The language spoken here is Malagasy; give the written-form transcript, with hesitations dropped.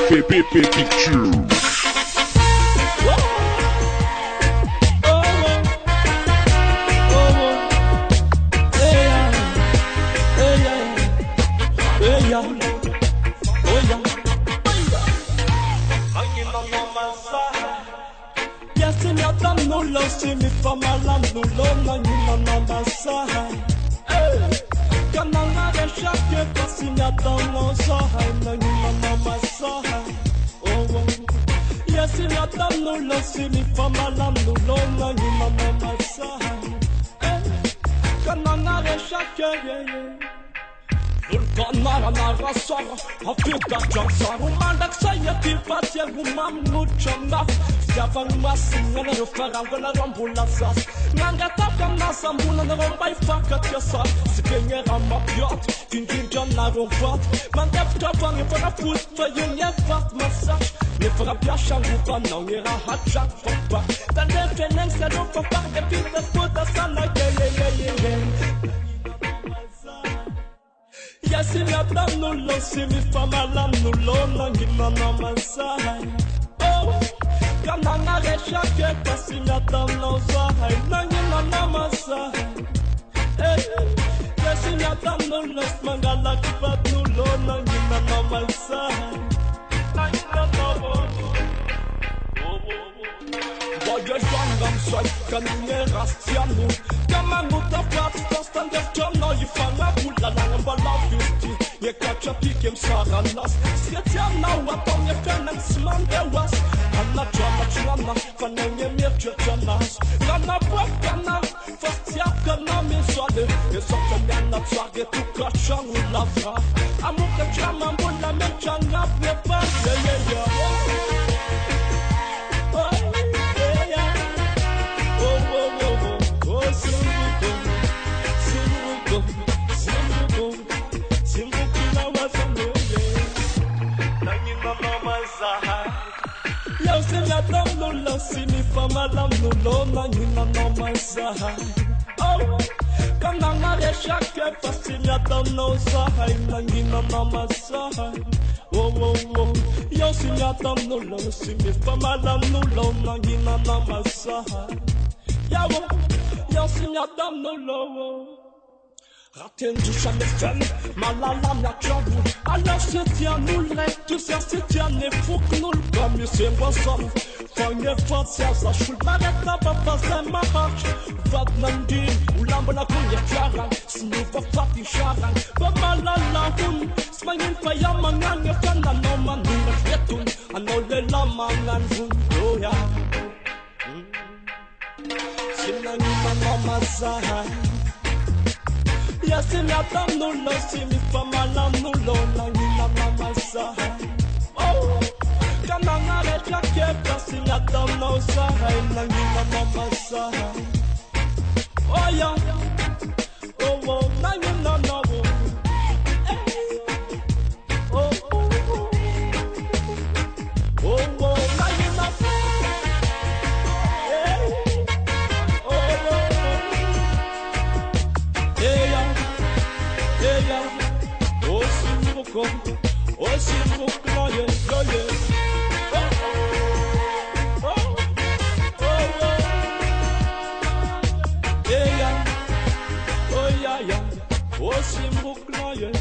FPP Picture. See me from my land, no long, you know my side. Can I not shock you? Cause you not on side, no, you know my side. Oh, yes, you not done no love. See me from my land, no long, you know my side. Can I not shock you? Vulkanara narasara, Afrika jansara, umandak saya tipat ya gumam nguchamaf. Siapang masing na referang na rambulasas. Nangatap kam nasambuna na rombay fakat yasa. Si penye ramapiot, tintin jam na rompat. Mandap tapang para foot pa yung yefat massage. Ne fera piachang gupa na ngira hatchak fakba. Dan defeneng sa do fakba de pita puta sana yeah. Yes, in your damn no low, see me from my land, no low, no, give my mama side. Oh, come on, I get shot, get us in your damn no side, no, give my mama side. Hey, yes, in your damn no low, mangala, but no low, no, give my mama side. Boy, I'm so can you rastiano? Come on, move the flat, first and left turn, now you find a pull along and love you. You catch a pick him, Sarah lost. Sit down now, what on your pen and smell there was. I'm not drama, for no mere church. Gonna work, gonna first year, gonna miss all the. It's something that not target to catch on with love. I'm with the drama, but I'm not trying up your past. Yeah. Yo, see me down no low, see me from my lamb no low, now you know my side. Oh, come on, I get shocked, but see me down no side, now you know my side. Oh, yo, see me down no low, see me from my lamb no low, now you know my side. Yo, see me down no low. Raten du jamais femme, malalam la jambe. Alors c'est tiens nous le, tout ça c'est tiens ne faut que nous le comme c'est moi somme. Fange force ça schul barret na papa ça marche. Vat nandin, ou lambola kunya charan, snu fa fati charan. Ba malala hun, smangin fa yamangan ya fanda no man nu fetun, anole la mangan hun oh ya. Sinani mama saha. Yes, in your damn no low, see me from my land, no low, now you know my side. Oh, come on, I let you keep us in your damn no side, now you know my side. Oh, yeah, oh, now you know no. Oh, s'il vous plaît, oh, s'il vous plaît,